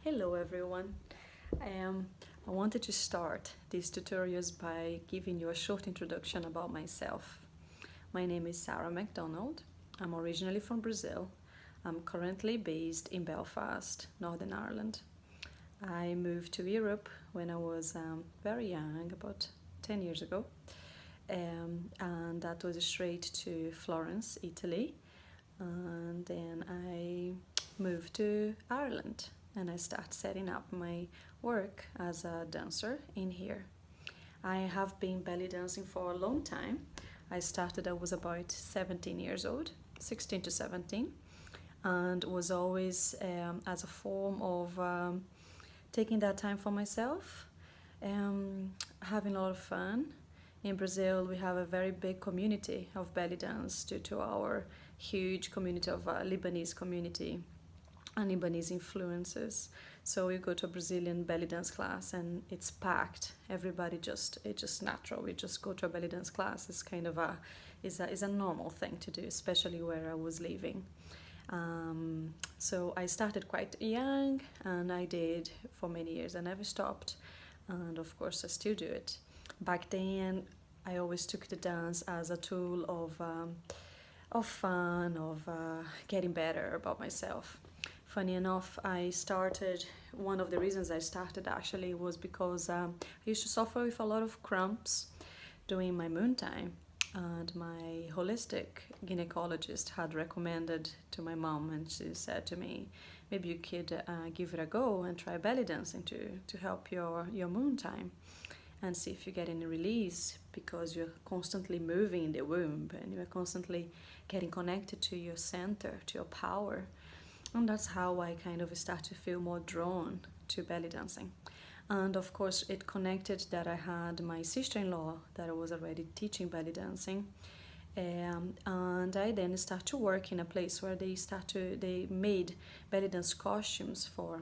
Hello everyone. I wanted to start these tutorials by giving you a short introduction about myself. My name is Sarah McDonald. I'm originally from Brazil. I'm currently based in Belfast, Northern Ireland. I moved to Europe when I was very young, about 10 years ago, and that was straight to Florence, Italy. And then I moved to Ireland and I started setting up my work as a dancer in here. I have been belly dancing for a long time. I was about 17 years old, 16 to 17, and was always as a form of taking that time for myself, having a lot of fun. In Brazil, we have a very big community of belly dance due to our huge community of Lebanese community and Lebanese influences. So you go to a Brazilian belly dance class and it's packed. It's just natural. We just go to a belly dance class. It's kind of is a normal thing to do, especially where I was living. So I started quite young and I did for many years. I never stopped, and of course I still do it. Back then, I always took the dance as a tool of fun, of getting better about myself. Funny enough, one of the reasons I started actually was because I used to suffer with a lot of cramps during my moon time. And my holistic gynecologist had recommended to my mom, and she said to me, maybe you could give it a go and try belly dancing to help your moon time and see if you get any release, because you're constantly moving in the womb and you're constantly getting connected to your center, to your power. And that's how I kind of start to feel more drawn to belly dancing. And of course, it connected that I had my sister-in-law that I was already teaching belly dancing. And I then started to work in a place where they made belly dance costumes for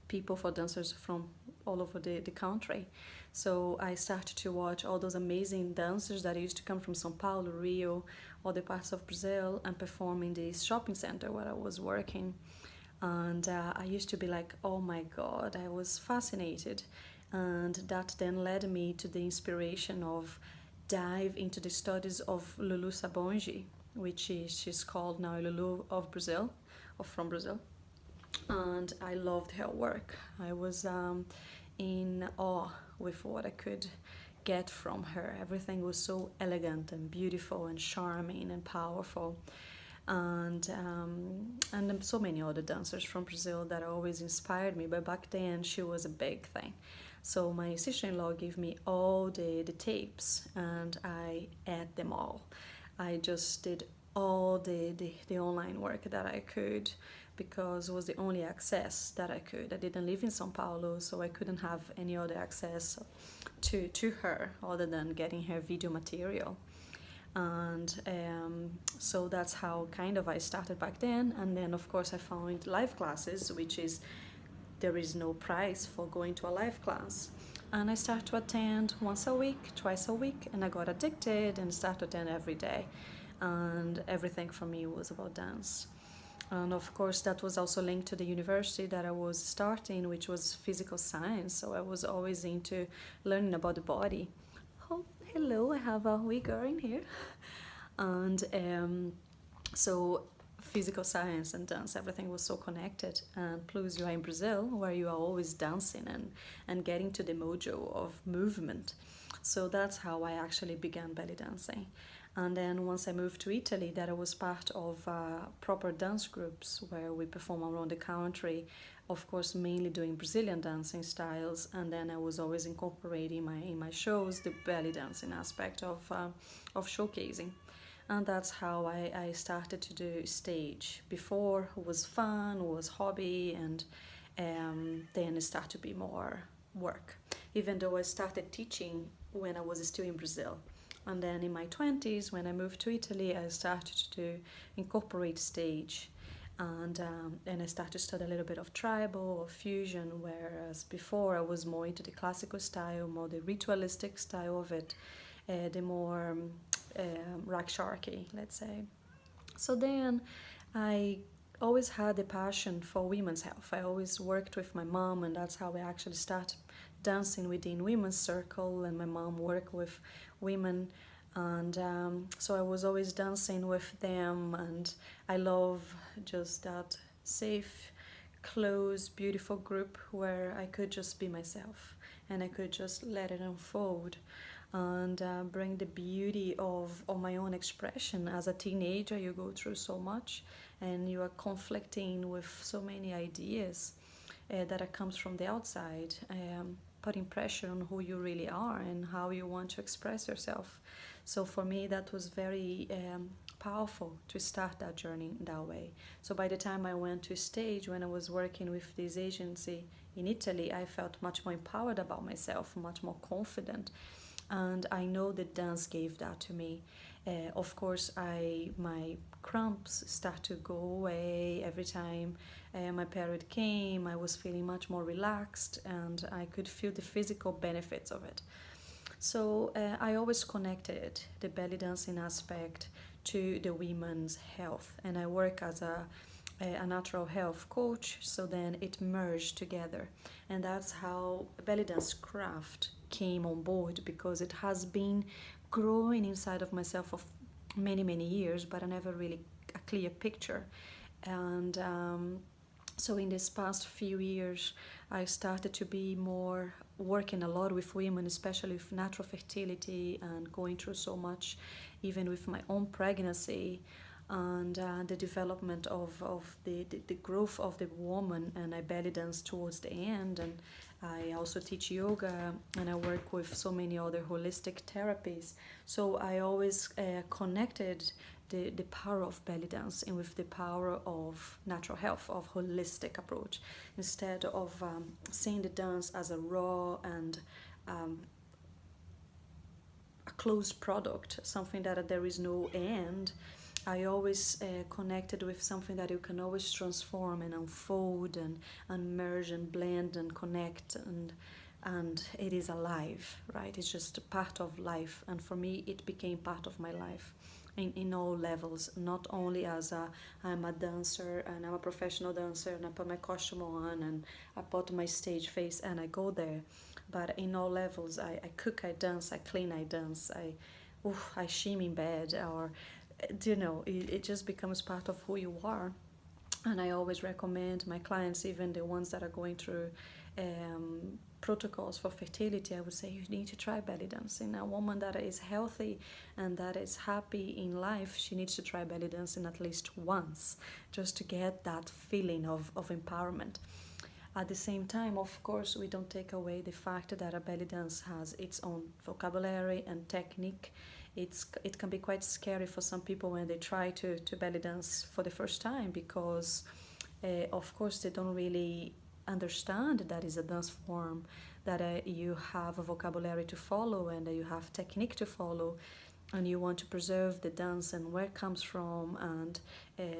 people, for dancers from all over the country. So I started to watch all those amazing dancers that used to come from São Paulo, Rio, other parts of Brazil, and perform in this shopping center where I was working. And I used to be like, oh my God, I was fascinated. And that then led me to the inspiration of dive into the studies of Lulu Sabongi, she's called now Lulu of Brazil, or from Brazil. And I loved her work. I was in awe with what I could get from her. Everything was so elegant and beautiful and charming and powerful. And so many other dancers from Brazil that always inspired me. But back then, she was a big thing. So my sister-in-law gave me all the tapes, and I ate them all. I just did all the online work that I could, because it was the only access that I could. I didn't live in São Paulo, so I couldn't have any other access to her other than getting her video material. And so that's how kind of I started back then. And then of course I found live classes, which is, there is no price for going to a live class. And I started to attend once a week, twice a week, and I got addicted and started to attend every day. And everything for me was about dance. And of course that was also linked to the university that I was starting, which was physical science. So I was always into learning about the body. Oh, hello, I have a wee girl in here. And so physical science and dance, everything was so connected. And plus you are in Brazil, where you are always dancing and getting to the mojo of movement. So that's how I actually began belly dancing. And then once I moved to Italy, that I was part of proper dance groups where we perform around the country, of course mainly doing Brazilian dancing styles. And then I was always incorporating in my shows the belly dancing aspect of showcasing. And that's how I started to do stage. Before it was fun, it was hobby, and then it started to be more work, even though I started teaching when I was still in Brazil. And then in my 20s, when I moved to Italy, I started to incorporate stage. And I started to study a little bit of tribal or fusion, whereas before I was more into the classical style, more the ritualistic style of it, the more raksharki, let's say. So then I always had a passion for women's health. I always worked with my mom, and that's how I actually started dancing within women's circle. And my mom worked with women, and so I was always dancing with them. And I love just that safe, close, beautiful group where I could just be myself and I could just let it unfold and bring the beauty of my own expression. As a teenager, you go through so much and you are conflicting with so many ideas that comes from the outside, putting pressure on who you really are and how you want to express yourself. So for me, that was very powerful to start that journey that way. So by the time I went to stage, when I was working with this agency in Italy, I felt much more empowered about myself, much more confident, and I know that dance gave that to me. Of course, my cramps start to go away every time my period came. I was feeling much more relaxed, and I could feel the physical benefits of it. So I always connected the belly dancing aspect to the women's health, and I work as a natural health coach. So then it merged together, and that's how belly dance craft came on board, because it has been growing inside of myself for many years, but I never really a clear picture. And so in this past few years, I started to be more working a lot with women, especially with natural fertility and going through so much, even with my own pregnancy and the development of the growth of the woman. And I belly dance towards the end, and I also teach yoga, and I work with so many other holistic therapies. So I always connected the power of belly dance and with the power of natural health, of holistic approach, instead of seeing the dance as a raw and a closed product, something that there is no end. I always connected with something that you can always transform and unfold and merge and blend and connect, and it is alive, right? It's just a part of life, and for me it became part of my life in all levels, not only as I'm a dancer and I'm a professional dancer and I put my costume on and I put my stage face and I go there, but in all levels. I cook, I dance, I clean, I dance, I shim in bed, or it just becomes part of who you are. And I always recommend my clients, even the ones that are going through protocols for fertility, I would say you need to try belly dancing. A woman that is healthy and that is happy in life, she needs to try belly dancing at least once, just to get that feeling of empowerment. At the same time, of course, we don't take away the fact that a belly dance has its own vocabulary and technique. It can be quite scary for some people when they try to belly dance for the first time, because of course they don't really understand that is a dance form, that you have a vocabulary to follow and that you have technique to follow, and you want to preserve the dance and where it comes from, and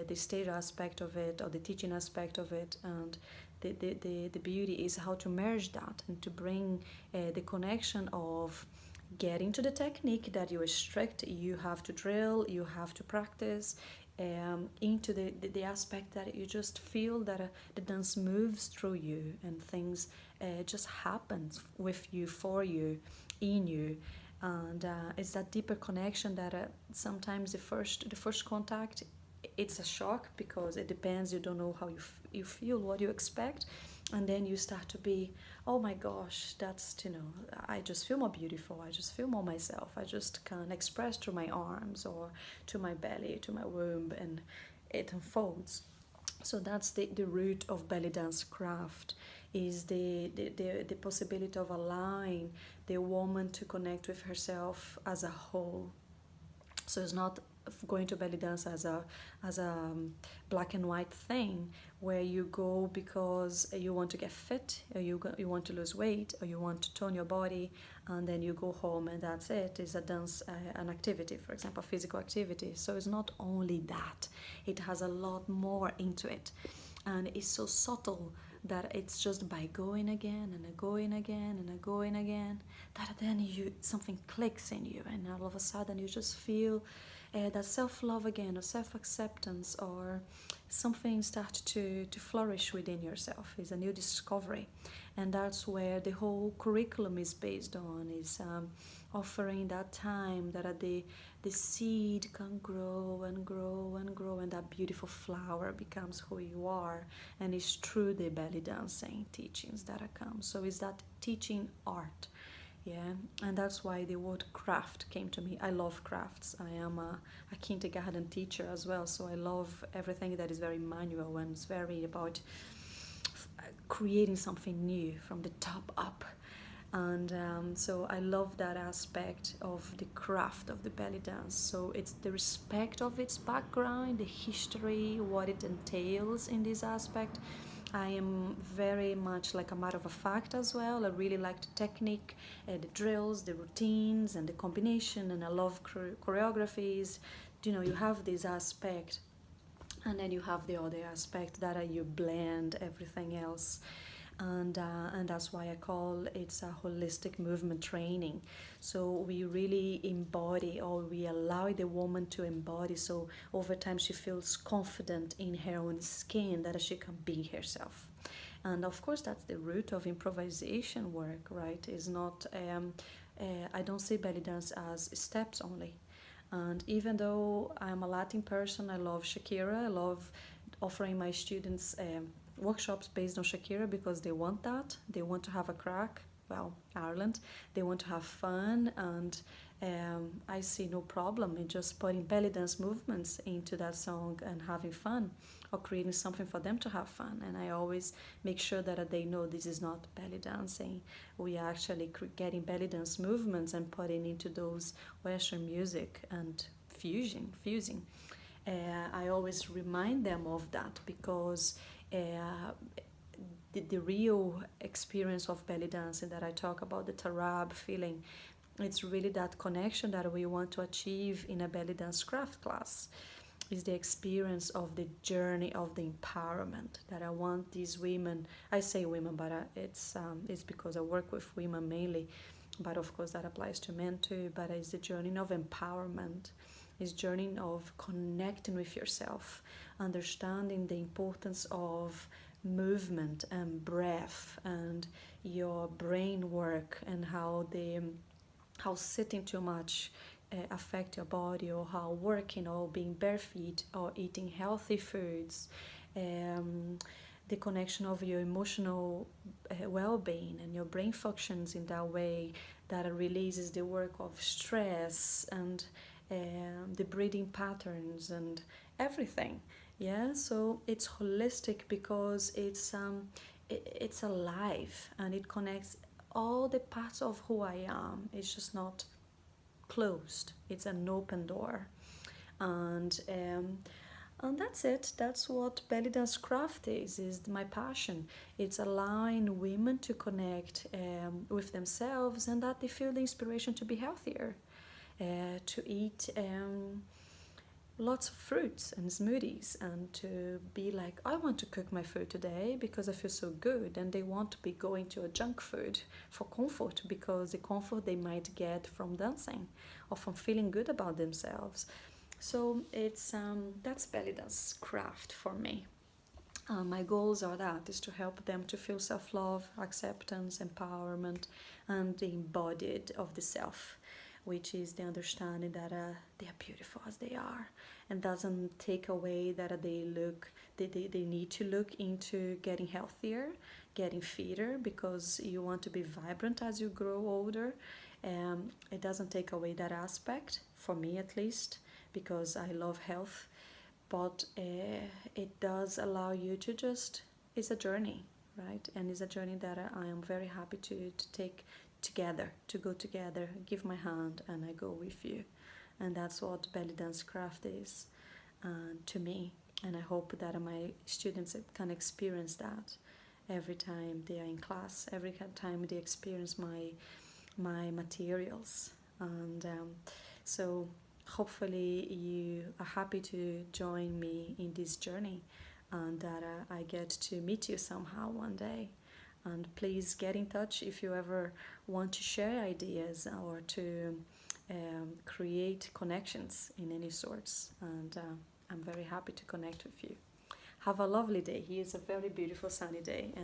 the stage aspect of it or the teaching aspect of it. And the beauty is how to merge that and to bring the connection of getting to the technique that you restrict, you have to drill, you have to practice, into the aspect that you just feel that the dance moves through you and things just happens with you, for you, in you. And it's that deeper connection that sometimes the first contact, it's a shock, because it depends, you don't know how you feel, what you expect, and then you start to be, oh my gosh, that's, I just feel more beautiful, I just feel more myself, I just can express through my arms or to my belly, to my womb, and it unfolds. So that's the root of belly dance craft, is the possibility of allowing the woman to connect with herself as a whole. So it's not going to belly dance as a black and white thing, where you go because you want to get fit, or you want to lose weight, or you want to tone your body, and then you go home and that's it. It's a dance, an activity, for example, physical activity. So it's not only that, it has a lot more into it, and it's so subtle that it's just by going again and going again and going again, that then something clicks in you, and all of a sudden you just feel that self-love again, or self-acceptance, or something starts to flourish within yourself. It's a new discovery. And that's where the whole curriculum is based on, is offering that time that the seed can grow and grow and grow, and that beautiful flower becomes who you are. And it's through the belly dancing teachings that come. So it's that teaching art. Yeah, and that's why the word craft came to me. I love crafts. I am a kindergarten teacher as well, so I love everything that is very manual and it's very about creating something new from the top up. And so I love that aspect of the craft of the belly dance. So it's the respect of its background, the history, what it entails in this aspect. I am very much like a matter of fact as well. I really like the technique, the drills, the routines, and the combination, and I love choreographies. You know, you have this aspect, and then you have the other aspect that you blend everything else. And that's why I call it a holistic movement training. So we really embody, or we allow the woman to embody, so over time she feels confident in her own skin, that she can be herself. And of course that's the root of improvisation work, right? Is not I don't see belly dance as steps only. And even though I'm a Latin person, I love Shakira. I love offering my students workshops based on Shakira because they want that. They want to have a crack. Well, Ireland. They want to have fun, and I see no problem in just putting belly dance movements into that song and having fun, or creating something for them to have fun. And I always make sure that they know this is not belly dancing. We are actually getting belly dance movements and putting into those Western music and fusing. I always remind them of that because the real experience of belly dancing that I talk about, the tarab feeling, it's really that connection that we want to achieve in a belly dance craft class. Is the experience of the journey of the empowerment that I want these women. I say women, but it's because I work with women mainly, but of course that applies to men too. But it's the journey of empowerment. It's journey of connecting with yourself, understanding the importance of movement and breath and your brain work, and how sitting too much affect your body, or how working or being bare feet or eating healthy foods, the connection of your emotional well-being and your brain functions in that way, that releases the work of stress and the breathing patterns and everything. Yeah, so it's holistic because it's alive and it connects all the parts of who I am. It's just not closed. It's an open door, and that's it. That's what belly dance craft is my passion. It's allowing women to connect with themselves, and that they feel the inspiration to be healthier, to eat lots of fruits and smoothies, and to be like, I want to cook my food today because I feel so good, and they want to be going to a junk food for comfort, because the comfort they might get from dancing or from feeling good about themselves. So it's that's belly dance craft for me. My goals are that is to help them to feel self-love, acceptance, empowerment, and the embodied of the self, which is the understanding that they are beautiful as they are, and doesn't take away that they need to look into getting healthier, getting fitter, because you want to be vibrant as you grow older. It doesn't take away that aspect, for me at least, because I love health, but it does allow you to just, it's a journey, right? And it's a journey that I am very happy to take together, to go together, give my hand, and I go with you. And that's what belly dance craft is to me. And I hope that my students can experience that every time they are in class, every time they experience my materials. And so hopefully you are happy to join me in this journey, and that I get to meet you somehow one day. And please get in touch if you ever want to share ideas or to create connections in any sorts. And I'm very happy to connect with you. Have a lovely day. Here is a very beautiful sunny day. And